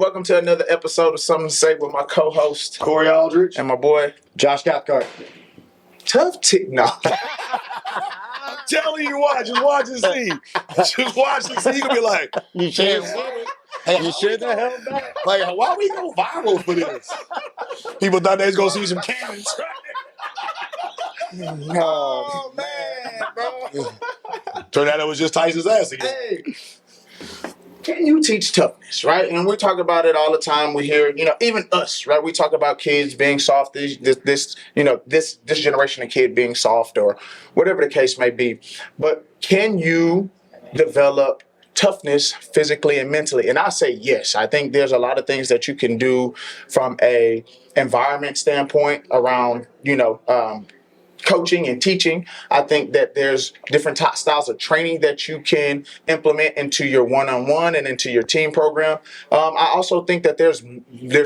Welcome to another episode of Something to Say with my co-host Corey Aldridge and my boy Josh Cathcart. No. I'm telling you what, just watch and see. Just watch and see. You're gonna be like, You should have held back. like, why we go viral for this? People thought they was gonna see some cannons. Oh man, bro. Turned out it was just Tyson's ass again. Hey. Can you teach toughness, right? And we talk about it all the time. We hear, even us, right? We talk about kids being soft, this generation of kid being soft or whatever the case may be. But can you develop toughness physically and mentally? And I say yes. I think there's a lot of things that you can do from a environment standpoint around, coaching and teaching. I think that there's different styles of training that you can implement into your one-on-one and into your team program. I also think that there's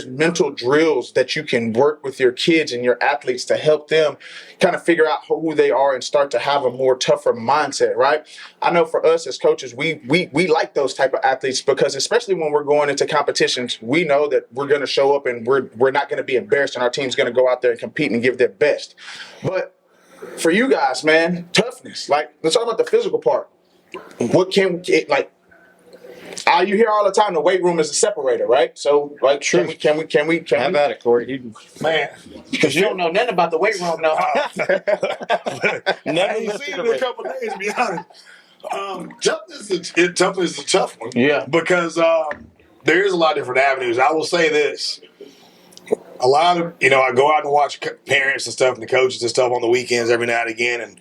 mental drills that you can work with your kids and your athletes to help them kind of figure out who they are and start to have a more tougher mindset, right? I know for us as coaches, we like those type of athletes because especially when we're going into competitions, we know that we're going to show up and we're not going to be embarrassed and our team's going to go out there and compete and give their best. But for you guys, man, toughness. Like, let's talk about the physical part. What can you hear all the time? The weight room is a separator, right? So, like, can we? How about it, Corey? Man, Because you don't know nothing about the weight room, no. I ain't seen it in a couple of days, to be honest. Toughness is a tough one. Yeah. Because there is a lot of different avenues. I will say this. A lot of, I go out and watch parents and stuff and the coaches and stuff on the weekends every now and again. And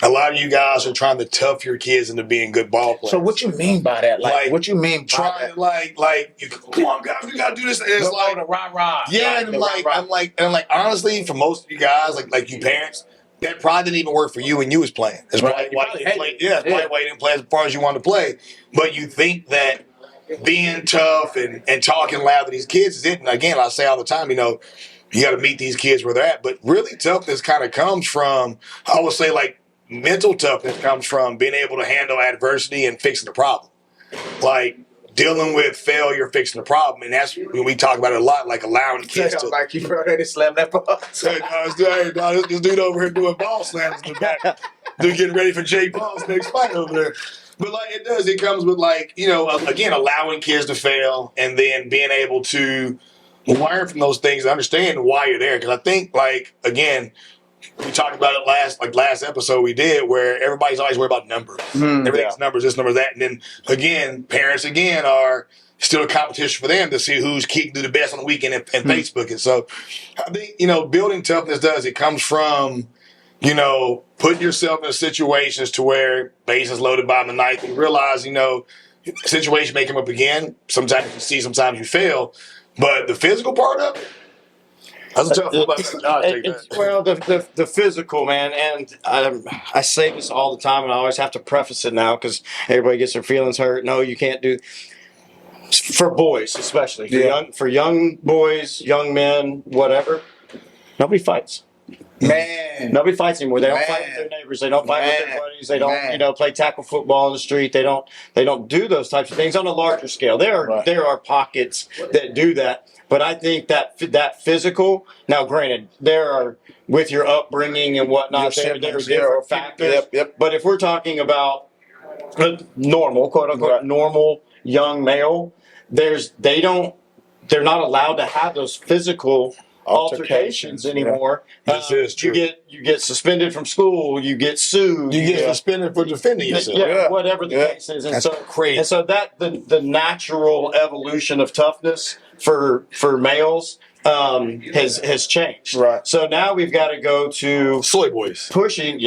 a lot of you guys are trying to tough your kids into being good ball players. So what you mean by that? Like what you mean by trying that? to come on, guys, we got to do this. And it's like, the rah-rah. yeah, and I'm like, honestly, for most of you guys, like you parents, that probably didn't even work for you when you was playing. That's probably why you didn't play. Yeah, probably why you didn't play as far as you wanted to play. But you think that being tough and talking loud to these kids is it. And again, I say all the time, you got to meet these kids where they're at. But really, toughness kind of comes from, I would say, like mental toughness comes from being able to handle adversity and fixing the problem. Like dealing with failure, fixing the problem. And that's when we talk about it a lot, like allowing kids to. Like you already slammed that ball. This dude over here doing ball slams in the back. Dude getting ready for Jay Paul's next fight over there. But like it comes with again, allowing kids to fail and then being able to learn from those things and understand why you're there. Because I think, again, we talked about it last episode we did where everybody's always worried about numbers. Everything's numbers, this, number, that. And then, again, parents, are still a competition for them to see who's keeping do the best on the weekend and Facebook it. So I think, building toughness it comes from, putting yourself in situations to where base is loaded by the ninth and realize, situation may come up again. Sometimes you see, sometimes you fail. But the physical part of it, that's a tough one. Well, the physical, man, and I say this all the time, and I always have to preface it now because everybody gets their feelings hurt. No, you can't do for boys, especially for young boys, young men, whatever. Nobody fights. Man. Nobody fights anymore. They don't fight with their neighbors. They don't fight with their buddies. They don't, play tackle football on the street. They don't do those types of things on a larger scale. There are pockets that do that. But I think that physical, now granted, there are, with your upbringing and whatnot, there are different factors. Yep. But if we're talking about a normal, quote unquote, normal young male, they're not allowed to have those physical altercations anymore. This is true. You get suspended from school. You get sued. You get suspended for defending yourself. Whatever the case is. And that's crazy. And so that the natural evolution of toughness for males has changed. Right. So now we've got to go to soy boys pushing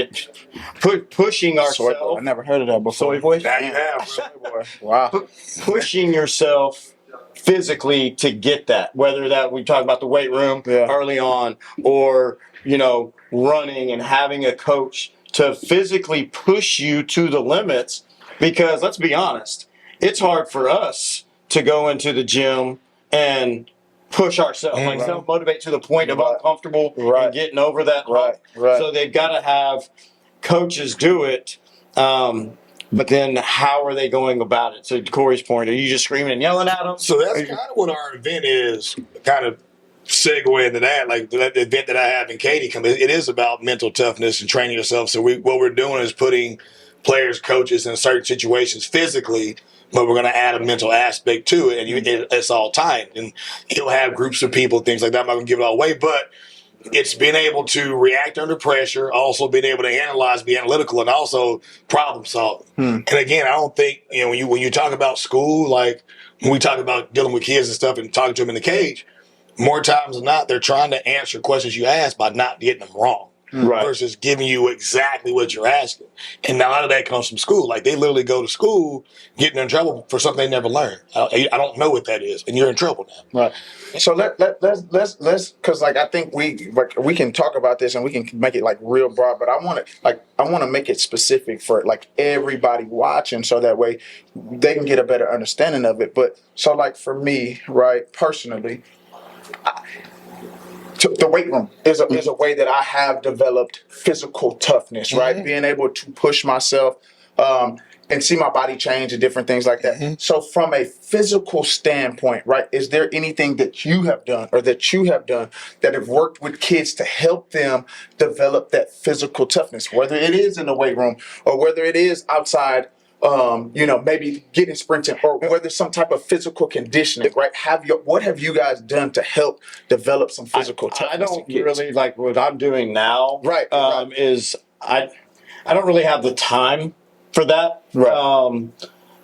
ourselves. I never heard of that before. Soy boys. Now you have. Soy boy. Wow. Pushing yourself physically to get that, whether that we talk about the weight room early on or, running and having a coach to physically push you to the limits, because let's be honest, it's hard for us to go into the gym and push ourselves, self-motivate to the point of uncomfortable and getting over that hump. Right. So they've got to have coaches do it But then how are they going about it? To Corey's point, are you just screaming and yelling at them? So that's kind of what our event is, kind of segue into that. Like the event that I have in Katy, it is about mental toughness and training yourself. So what we're doing is putting players, coaches in certain situations physically, but we're going to add a mental aspect to it. And it's all timed. And you'll have groups of people, things like that. I'm not going to give it all away, but it's being able to react under pressure, also being able to analyze, be analytical, and also problem solve. And again, I don't think, when you talk about school, like when we talk about dealing with kids and stuff and talking to them in the cage, more times than not, they're trying to answer questions you ask by not getting them wrong. Right. Versus giving you exactly what you're asking. And a lot of that comes from school. Like they literally go to school getting in trouble for something they never learned. I don't know what that is, and you're in trouble now. Right. So let's because I think we can talk about this and we can make it real broad, but I want to make it specific for everybody watching, so that way they can get a better understanding of it. But so for me, right, personally, the weight room is a way that I have developed physical toughness, right? Being able to push myself and see my body change and different things like that. So from a physical standpoint, right, is there anything that you have done that have worked with kids to help them develop that physical toughness, whether it is in the weight room or whether it is outside, maybe getting sprinting, or whether some type of physical conditioning, right? What have you guys done to help develop some physical toughness? I don't really like what I'm doing now. Right. Is I don't really have the time for that. Right.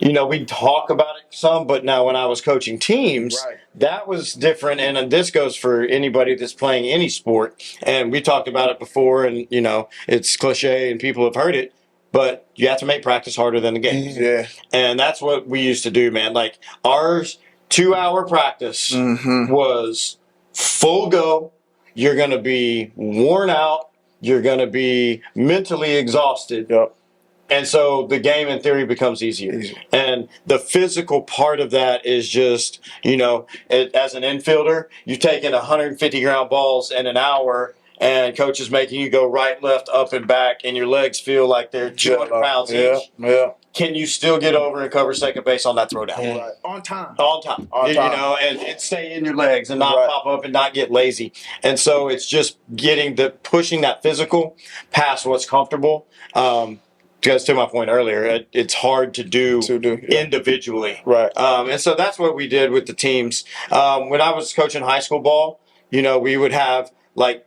We talk about it some, but now when I was coaching teams, that was different. And this goes for anybody that's playing any sport. And we talked about it before, and it's cliche and people have heard it. But you have to make practice harder than the game. Yeah. And that's what we used to do, man. Like ours 2-hour practice was full go. You're going to be worn out. You're going to be mentally exhausted. Yep. And so the game in theory becomes easier. And the physical part of that is just, as an infielder, you're taking 150 ground balls in an hour, and coach is making you go right, left, up, and back, and your legs feel like they're 200 pounds each. Yeah. Can you still get over and cover second base on that throw down? Right. On time. And stay in your legs and not pop up and not get lazy. And so it's just pushing that physical past what's comfortable. Because to my point earlier, it's hard to do individually. Right. And so that's what we did with the teams. When I was coaching high school ball, we would have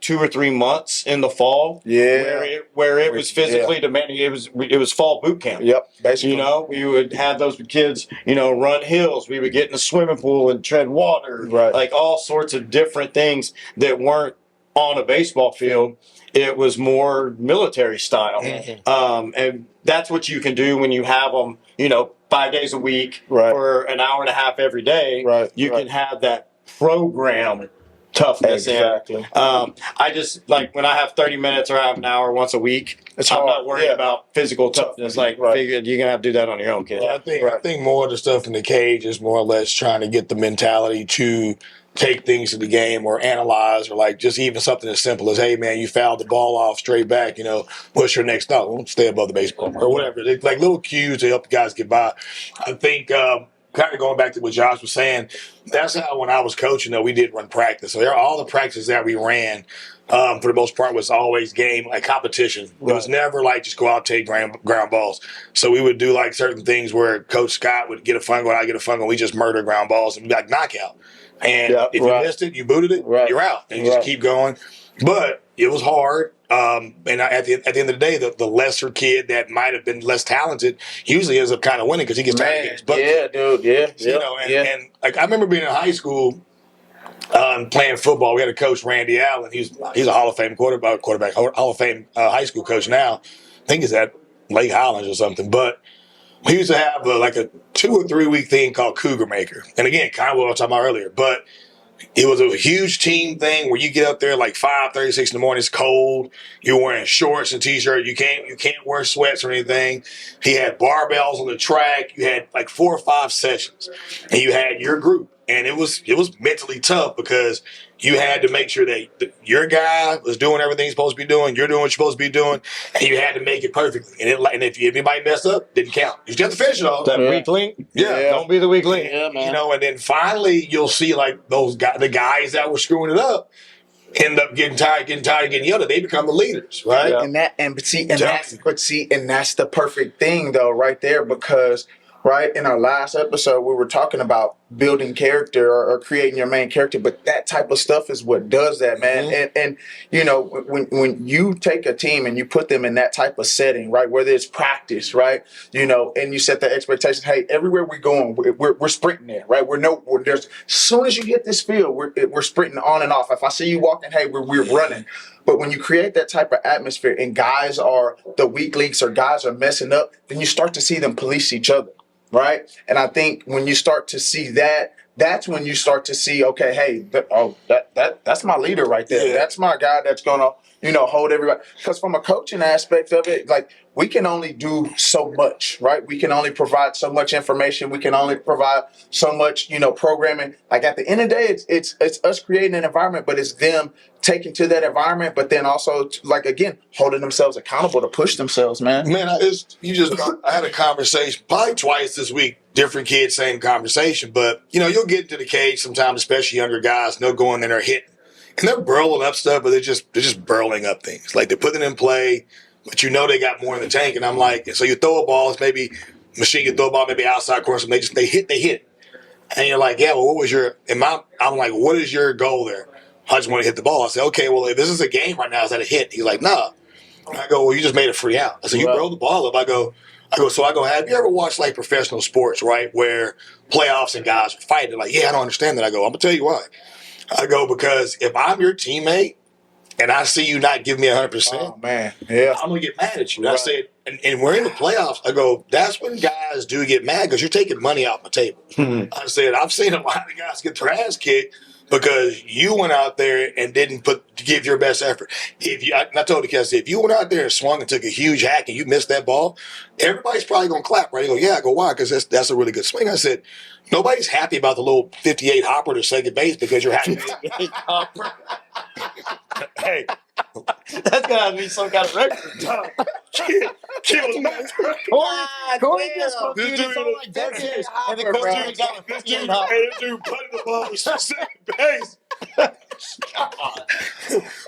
2 or 3 months in the fall, where it was physically demanding. It was fall boot camp. Yep, basically. We would have those kids, run hills. We would get in the swimming pool and tread water, all sorts of different things that weren't on a baseball field. It was more military style, and that's what you can do when you have them, 5 days a week for an hour and a half every day. You can have that program toughness. Exactly. I just when I have 30 minutes or I have an hour once a week, I'm not worried about physical toughness. Figured you're gonna have to do that on your own, kid. Yeah, I think more of the stuff in the cage is more or less trying to get the mentality to take things to the game or analyze, or just even something as simple as, hey man, you fouled the ball off straight back, what's your next thought? Well, stay above the baseball or whatever. It's little cues to help the guys get by. I think kind of going back to what Josh was saying, that's how when I was coaching, we did run practice. So all the practices that we ran, for the most part, was always game, competition. It was never just go out and take ground balls. So we would do certain things where Coach Scott would get a fun goal, I get a fun goal, we just murder ground balls and be knockout. And if you missed it, you booted it, you're out. And you just keep going. But it was hard. And at the end of the day, the lesser kid that might have been less talented usually ends up kind of winning because he gets tired. Yeah, dude. Yeah. And I remember being in high school playing football. We had a coach, Randy Allen. He's a Hall of Fame quarterback, Hall of Fame high school coach now. I think he's at Lake Highlands or something. But we used to have a 2 or 3 week thing called Cougar Maker. And again, kind of what I was talking about earlier. But it was a huge team thing where you get up there 5:36 in the morning. It's cold. You're wearing shorts and t-shirt. You can't wear sweats or anything. He had barbells on the track. You had 4 or 5 sessions, and you had your group. and it was mentally tough because you had to make sure that your guy was doing everything he's supposed to be doing. You're doing what you're supposed to be doing, and you had to make it perfectly. And if anybody messed up, didn't count. You just have to finish it all. That weak link? Yeah. Don't be the weak link. Yeah, man. You know, and then finally you'll see like the guys that were screwing it up end up getting tired, getting yelled at. They become the leaders, right? Yeah. And that's the perfect thing though, right there, because right in our last episode we were talking about building character or creating your main character, but that type of stuff is what does that, man. Mm-hmm. And you know, when you take a team and you put them in that type of setting, right, whether it's practice, right, you know, and you set the expectation, hey, everywhere we're going, we're sprinting there, right? There's as soon as you hit this field, we're sprinting on and off. If I see you walking, hey, we're running. But when you create that type of atmosphere and guys are the weak links or guys are messing up, then you start to see them police each other. Right. And I think when you start to see that, that's when you start to see, okay, hey, that's my leader right there. Yeah. That's my guy that's going to, you know, hold everybody. Because from a coaching aspect of it, like we can only do so much, right? We can only provide so much information. We can only provide so much, you know, programming. Like at the end of the day, it's us creating an environment, but it's them taking to that environment, but then also like, again, holding themselves accountable to push themselves, man. Man, I had a conversation probably twice this week. Different kids, same conversation. But, you know, you'll get into the cage sometimes, especially younger guys, and they'll go in and they're hitting. And they're burling up stuff, but they're just burling up things. Like they're putting it in play, but you know they got more in the tank. And I'm like, so you throw a ball, it's maybe machine, you throw a ball, maybe outside course, and they hit. And you're like, yeah, well, what was your, I'm like, what is your goal there? I just want to hit the ball. I said, okay, well, if this is a game right now, is that a hit? He's like, nah. I go, well, you just made a free out. I said, you rolled the ball up. I go, have you ever watched like professional sports, right, where playoffs and guys are fighting? They're like, yeah, I don't understand that. I go, I'm going to tell you why. I go, because if I'm your teammate and I see you not give me 100%, Oh, man. Yeah. I'm going to get mad at you. Right. I said, and we're in the playoffs. I go, that's when guys do get mad because you're taking money off my table. I said, I've seen a lot of guys get their ass kicked because you went out there and didn't give your best effort. I told the kids, I said, if you went out there and swung and took a huge hack and you missed that ball, everybody's probably going to clap, right? He go, yeah. I go, why? Because that's a really good swing. I said, nobody's happy about the little 58 hopper to second base because you're happy. Hey. That's got to be some kind of record. Kid was mad. Corey just spoke to This you dude- for like decades, and the Bro. coach got a This 58 dude, hopper. this dude putting the ball to second base.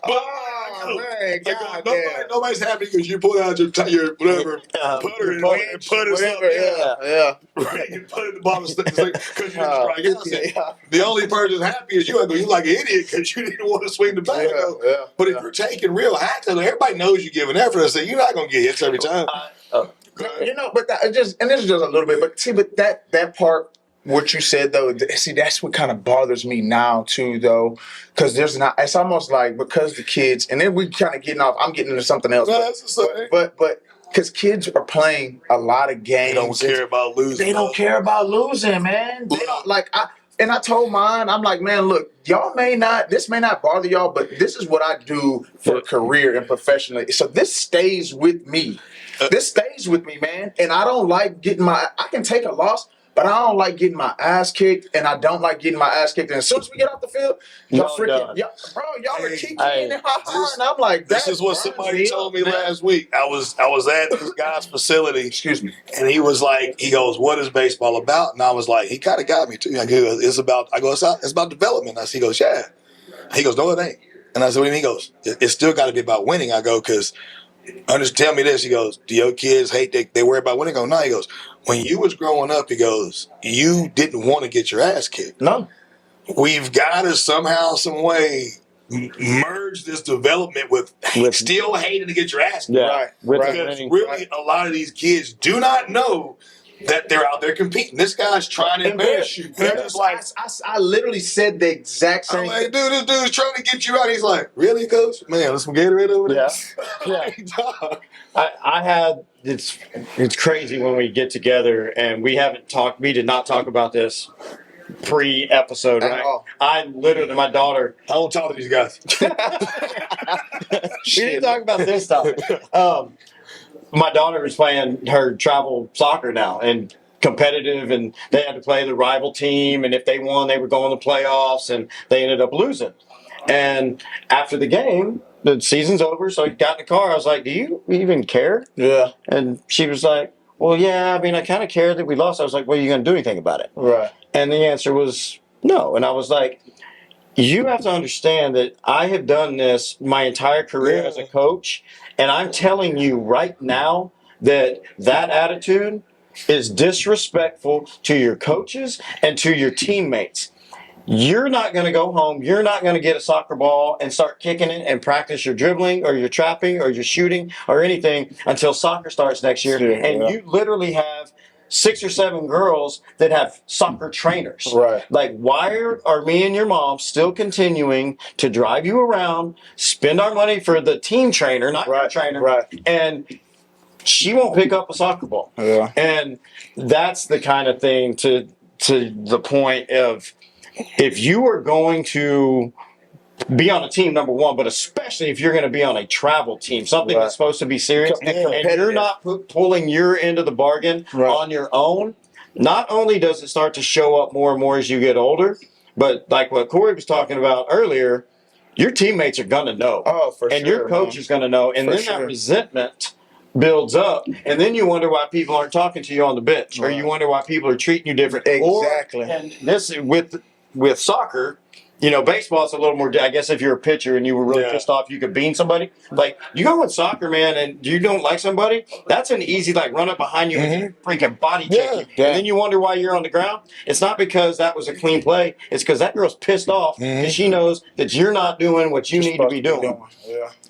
Oh, man. God damn. Nobody's happy because you pulled out your whatever putter and put it Whatever, yeah. right. You put the ball in because you just strike out. I said, the only person happy is you. I go, you like an idiot because you didn't want to swing the bat. I go, Yeah. but if you're taking real hacks, everybody knows you give an effort. I say you're not gonna get hits every time. You know, but this is just a little bit, but that part, what you said though, see, that's what kind of bothers me now too, though, because it's almost like because the kids, and then we kind of getting off. I'm getting into something else, No, that's the same. but because kids are playing a lot of games, They don't care about losing. They don't care about losing, man. They don't like. I told mine, I'm like, man, look, this may not bother y'all, but this is what I do for a career and professionally. So this stays with me. This stays with me, man. And I don't like I can take a loss, but I don't like getting my ass kicked, and I don't like getting my ass kicked. And as soon as we get off the field, y'all are kicking in and I'm like, this is what somebody told me last week. I was at this guy's facility. Excuse me. And he was like, he goes, what is baseball about? And I was like, he kind of got me too. I go, it's about development. He goes, yeah. He goes, no, it ain't. And I said, what do you mean? He goes, it's still got to be about winning. I go, because tell me this. He goes, do your kids hate they worry about winning? I go, no. He goes, when you was growing up, he goes, you didn't want to get your ass kicked. No. We've got to somehow, some way merge this development with still hating to get your ass kicked. Yeah, Because really, a lot of these kids do not know that they're out there competing. This guy's trying to embarrass you. They're just like, I literally said the exact same I'm like, dude, this dude's trying to get you out. He's like, really, coach? Man, let's some Gatorade over there. Yeah. It's crazy when we get together and we did not talk about this pre-episode, right? I literally, my daughter. I don't talk to these guys. We didn't talk about this stuff. My daughter is playing her travel soccer now, and competitive, and they had to play the rival team, and if they won, they were going to playoffs, and they ended up losing. And after the game, the season's over, so I got in the car. I was like, "Do you even care?" Yeah. And she was like, "Well, yeah. I mean, I kind of care that we lost." I was like, "Well, are you going to do anything about it?" Right. And the answer was no. And I was like, "You have to understand that I have done this my entire career as a coach, and I'm telling you right now that attitude is disrespectful to your coaches and to your teammates. You're not going to go home. You're not going to get a soccer ball and start kicking it and practice your dribbling or your trapping or your shooting or anything until soccer starts next year." Yeah, and yeah. you literally have 6 or 7 girls that have soccer trainers. Right. Like, why are me and your mom still continuing to drive you around, spend our money for the team trainer, not your trainer, Right. and she won't pick up a soccer ball? Yeah. And that's the kind of thing to the point of, if you are going to be on a team, number one, but especially if you're going to be on a travel team, something that's supposed to be serious, and you're not pulling your end of the bargain on your own, not only does it start to show up more and more as you get older, but like what Corey was talking about earlier, your teammates are going to know. Oh, for sure. And your coach is going to know. And then that resentment builds up, and then you wonder why people aren't talking to you on the bench, or you wonder why people are treating you different. Exactly. And this with soccer, baseball is a little more. I guess if you're a pitcher and you were really pissed off, you could bean somebody. Like, you go with soccer, man, and you don't like somebody, that's an easy, like, run up behind you and freaking body check you. And then you wonder why you're on the ground. It's not because that was a clean play. It's because that girl's pissed off because she knows that you're not doing what you need to be doing.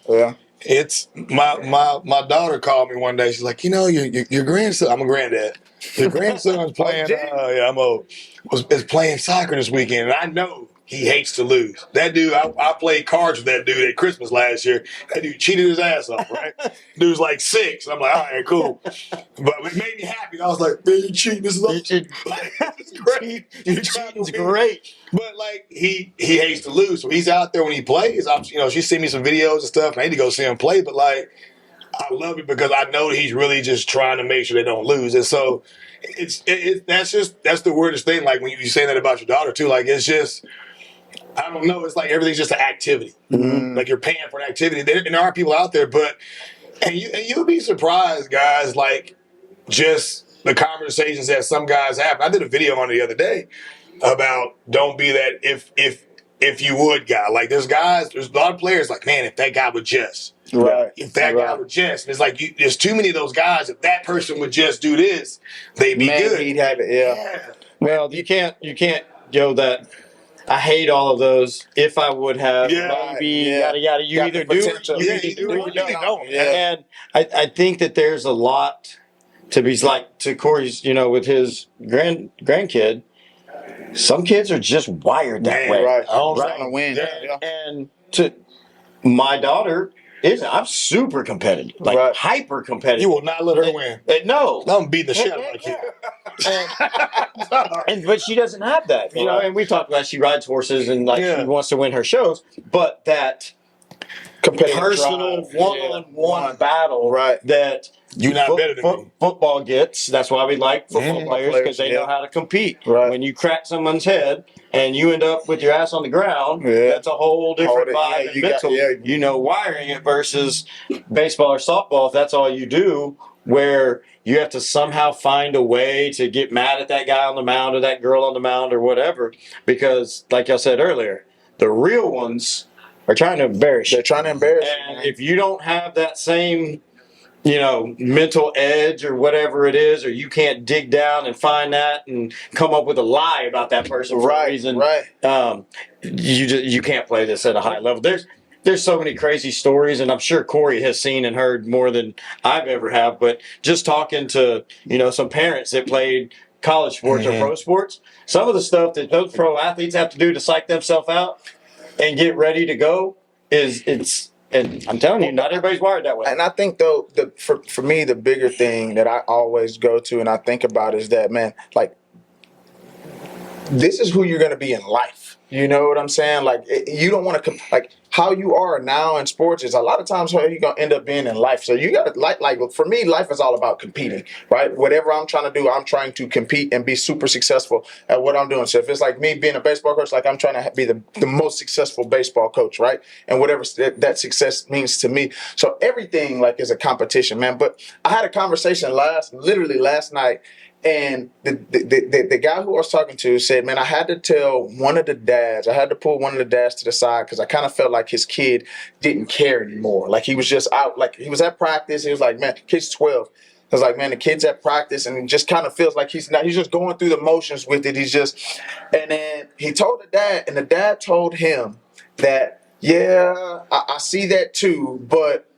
Yeah. It's my daughter called me one day. She's like, your grandson. I'm a granddad. Your grandson's playing. Is playing soccer this weekend, and I know he hates to lose. That dude, I played cards with that dude at Christmas last year. That dude cheated his ass off, right? Dude's like 6. I'm like, all right, cool. But it made me happy. I was like, man, you cheating. This is awesome. It's great. It's great. But like he hates to lose, so he's out there when he plays. She sent me some videos and stuff. I need to go see him play, but like, I love it because I know that he's really just trying to make sure they don't lose. And so that's the weirdest thing. Like when you say that about your daughter too, like it's just, I don't know. It's like everything's just an activity. Like you're paying for an activity. There are people out there, and you'll be surprised, guys. Like just the conversations that some guys have. I did a video on it the other day about don't be that if you would guy. Like there's a lot of players like, man, if that guy would just. Right. If that guy would just, and it's like there's too many of those guys. If that person would just do this, they'd be good. He'd have it. Yeah. Well, you can't go that. I hate all of those. If I would have, maybe, yada yada. You either do or you don't. And I think that there's a lot to be like to Corey's. With his grandkid. Some kids are just wired that way. Right. Right. To win. And to my daughter. I'm super competitive, like hyper competitive. You will not let her win. No, I'm beating the shit out of you. But she doesn't have that, And we talked about she rides horses and she wants to win her shows, but that personal one-on-one battle, that you're not better than me. Football gets. That's why we like football players, because they know how to compete. Right. When you crack someone's head and you end up with your ass on the ground, that's a whole different vibe and mental. Wiring it versus baseball or softball. If that's all you do, where you have to somehow find a way to get mad at that guy on the mound or that girl on the mound or whatever, because, like I said earlier, the real ones are trying to embarrass you. They're trying to embarrass you. And if you don't have that same mental edge or whatever it is, or you can't dig down and find that and come up with a lie about that person for a reason. Right. You can't play this at a high level. There's so many crazy stories, and I'm sure Corey has seen and heard more than I've ever have. But just talking to some parents that played college sports or pro sports, some of the stuff that those pro athletes have to do to psych themselves out and get ready to go and I'm telling you, not everybody's wired that way. And I think, though, for me, the bigger thing that I always go to and I think about is that, man, like, this is who you're going to be in life. You know what I'm saying? Like, you don't want to, how you are now in sports is a lot of times how you're gonna end up being in life. So you gotta like for me, life is all about competing, right? Whatever I'm trying to do, I'm trying to compete and be super successful at what I'm doing. So if it's like me being a baseball coach, like I'm trying to be the most successful baseball coach, right? And whatever that success means to me. So everything like is a competition, man. But I had a conversation literally last night. And the guy who I was talking to said, man, I had to pull one of the dads to the side because I kind of felt like his kid didn't care anymore. Like he was just out, like he was at practice. He was like, man, kid's 12. I was like, man, the kid's at practice and it just kind of feels like he's just going through the motions with it. And then he told the dad, and the dad told him that, yeah, I see that too, but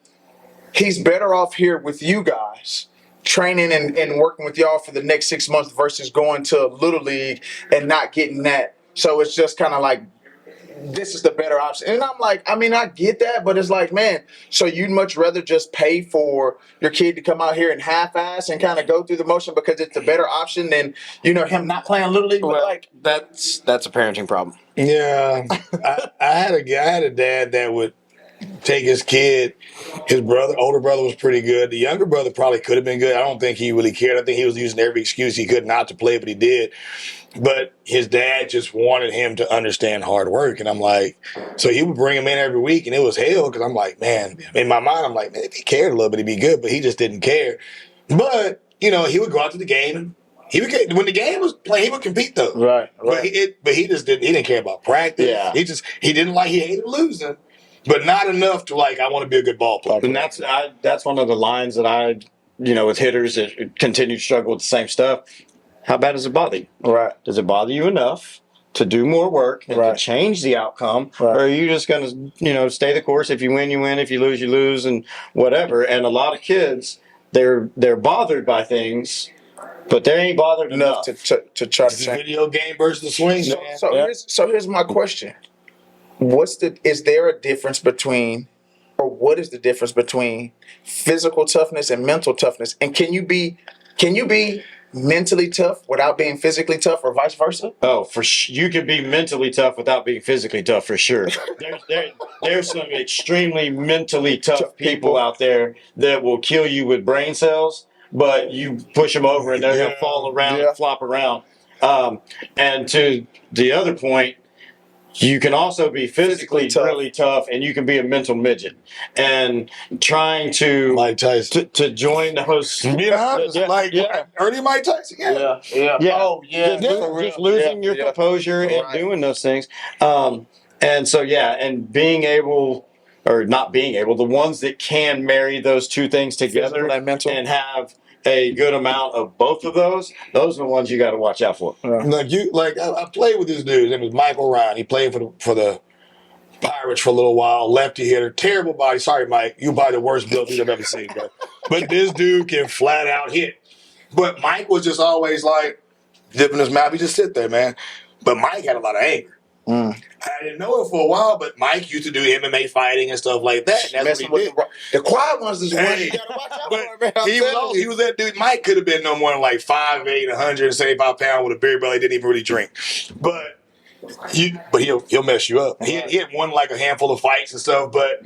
he's better off here with you guys training and working with y'all for the next 6 months versus going to Little League and not getting that. So it's just kind of like, this is the better option. And I'm like, I mean, I get that, but it's like, man, so you'd much rather just pay for your kid to come out here and half-ass and kind of go through the motion because it's the better option than, him not playing Little League? Well, like that's a parenting problem. Yeah, I had a dad that would take his kid. His older brother was pretty good. The younger brother probably could have been good. I don't think he really cared. I think he was using every excuse he could not to play, but he did. But his dad just wanted him to understand hard work. And I'm like, so he would bring him in every week, and it was hell because I'm like, man, in my mind, I'm like, man, if he cared a little bit, he'd be good, but he just didn't care. But, he would go out to the game, and when the game was playing, he would compete though. Right. But he just didn't care about practice. Yeah. He hated losing. But not enough to I want to be a good ball player. And that's one of the lines that I, with hitters that continue to struggle with the same stuff. How bad does it bother you? Right. Does it bother you enough to do more work and to change the outcome? Right. Or are you just going to, stay the course? If you win, you win. If you lose, you lose, and whatever. And a lot of kids, they're bothered by things, but they ain't bothered enough to try to change. Video game versus the swing. So here's my question. Is there a difference between, or what is the difference between physical toughness and mental toughness? And can you be mentally tough without being physically tough, or vice versa? Oh, you can be mentally tough without being physically tough for sure. There's some extremely mentally tough people out there that will kill you with brain cells, but you push them over and they're gonna fall around and flop around. And to the other point, you can also be physically really tough, and you can be a mental midget. And trying to Mike Tyson to join those, being honest, early Mike Tyson, yeah. Oh yeah, just losing your composure and doing those things. And so and being able, or not being able, the ones that can marry those two things together and have a good amount of both of those are the ones you got to watch out for. I played with this dude. His name was Michael Ryan. He played for the Pirates for a little while. Lefty hitter, terrible body. Sorry, Mike, you probably the worst built dude I've ever seen, bro. But this dude can flat out hit. But Mike was just always dipping his mouth. He just sit there, man. But Mike had a lot of anger. I didn't know it for a while, but Mike used to do MMA fighting and stuff like that. That's what he did. The quiet ones is one you gotta watch out for, man. He was that dude. Mike could have been no more than 5'8", 175 pounds with a beer belly. Didn't even really drink, but he'll mess you up. He had won a handful of fights and stuff, but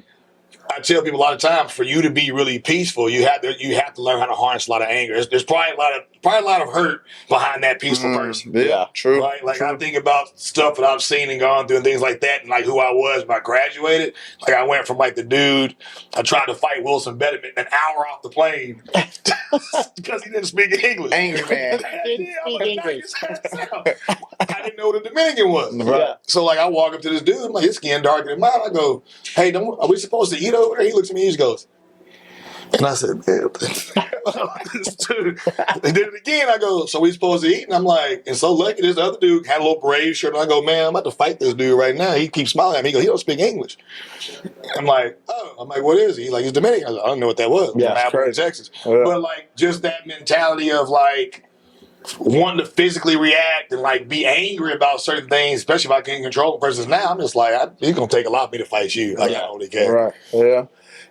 I tell people a lot of times, for you to be really peaceful, you have to learn how to harness a lot of anger. There's probably a lot of hurt behind that peaceful person. Yeah, true. Right? I think about stuff that I've seen and gone through and things like that, and who I was when I graduated. I went from the dude I tried to fight Wilson Betterman an hour off the plane because he didn't speak English. Angry man. I didn't know what a Dominican was. Right. So I walk up to this dude, his skin darker than mine. I go, hey, are we supposed to eat over there? He looks at me, he just goes, and I said, man, this dude. And then again, I go, so we supposed to eat? And I'm like, and so lucky this other dude had a little brave shirt. And I go, man, I'm about to fight this dude right now. He keeps smiling at me. He goes, he don't speak English. I'm like, what is he? He's Dominican. I don't know what that was. Yeah, from Abilene, Texas. Yeah. But just that mentality of wanting to physically react and be angry about certain things, especially if I can't control them. Versus now, I'm just it's gonna take a lot for me to fight you. I don't really care. Right. Yeah.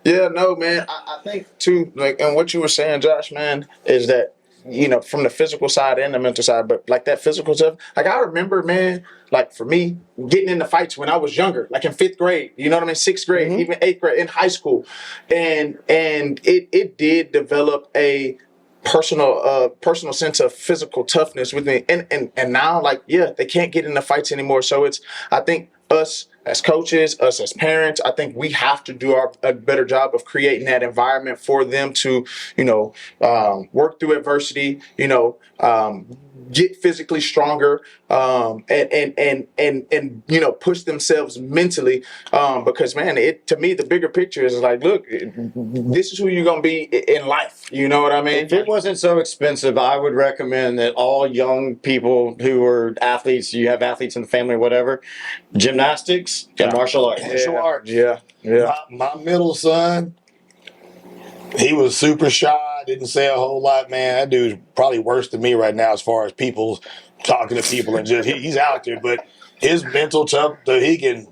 Yeah. No, man. I think too. And what you were saying, Josh, man, is that from the physical side and the mental side, but like that physical stuff. Like I remember, man, like for me, getting into fights when I was younger, like in 5th grade, you know what I mean? 6th grade, even 8th grade, in high school. And it did develop a personal sense of physical toughness with me. And now, like, yeah, they can't get into fights anymore. So I think us as coaches, us as parents, I think we have to do a better job of creating that environment for them to, work through adversity, get physically stronger, and push themselves mentally, because man, to me the bigger picture is like, look, this is who you're gonna be in life. You know what I mean? If it wasn't so expensive, I would recommend that all young people who are athletes, you have athletes in the family or whatever, gymnastics and martial arts. Martial arts. Yeah. My middle son, he was super shy, didn't say a whole lot, man. That dude's probably worse than me right now as far as people talking to people and just he's out there, but his mental tough that he can.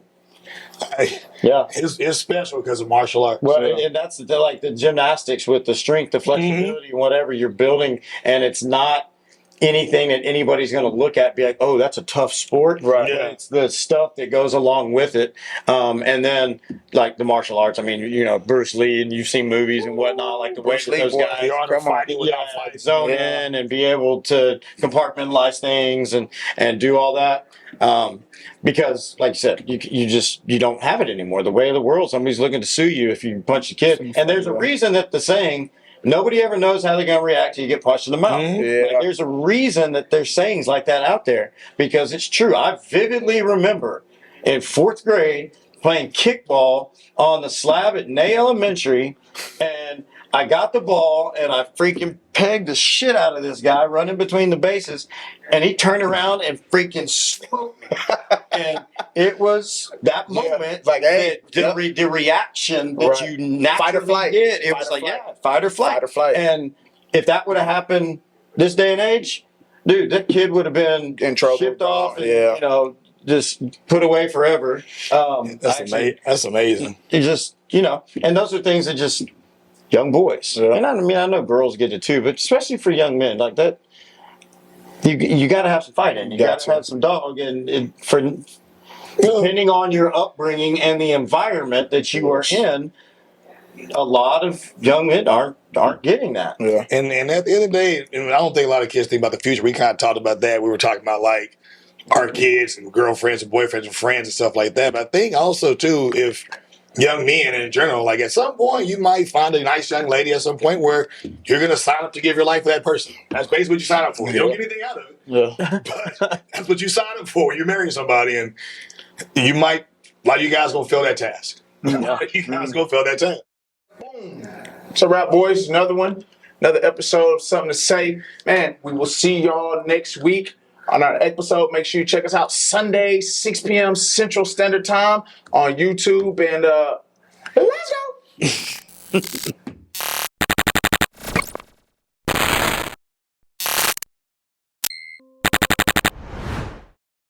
It's special because of martial arts. Well, and that's like the gymnastics with the strength, the flexibility, whatever you're building, and it's not anything that anybody's going to look at and be like, oh, that's a tough sport. Right. Yeah. It's the stuff that goes along with it. And then like the martial arts, I mean, Bruce Lee, and you've seen movies and whatnot, like the way that those guys zone in and be able to compartmentalize things and do all that. Because, like you said, you don't have it anymore. The way of the world, somebody's looking to sue you if you punch a kid. And there's a reason that the saying, nobody ever knows how they're going to react till you get punched in the mouth. Like, there's a reason that there's sayings like that out there, because it's true. I vividly remember in 4th grade playing kickball on the slab at Ney Elementary, and I got the ball and I freaking pegged the shit out of this guy running between the bases, and he turned around and freaking smoked me. And it was that moment, like, hey, the reaction that you naturally fight or flight. get. It was like, fight or flight. Fight or flight. And if that would have happened this day and age, dude, that kid would have been in trouble, shipped off, and, just put away forever. That's amazing. It just, and those are things that just young boys. Yeah. And I know girls get it too, but especially for young men like that, you got to have some fighting. You got to have some dog, and for depending on your upbringing and the environment that you are in, a lot of young men aren't getting that. Yeah. And at the end of the day, and I don't think a lot of kids think about the future. We kind of talked about that. We were talking about like our kids and girlfriends and boyfriends and friends and stuff like that. But I think also too, if young men in general, like at some point you might find a nice young lady at some point where you're going to sign up to give your life to that person. That's basically what you sign up for. You don't get anything out of it. Yeah. But that's what you sign up for. You're marrying somebody, and you might, a lot of you guys going to fail that task. A lot of you guys going to fail that task. Boom. It's a wrap, boys. Another one. Another episode of Something to Say. Man, we will see y'all next week on our episode. Make sure you check us out Sunday, 6 p.m. Central Standard Time on YouTube. And let's go.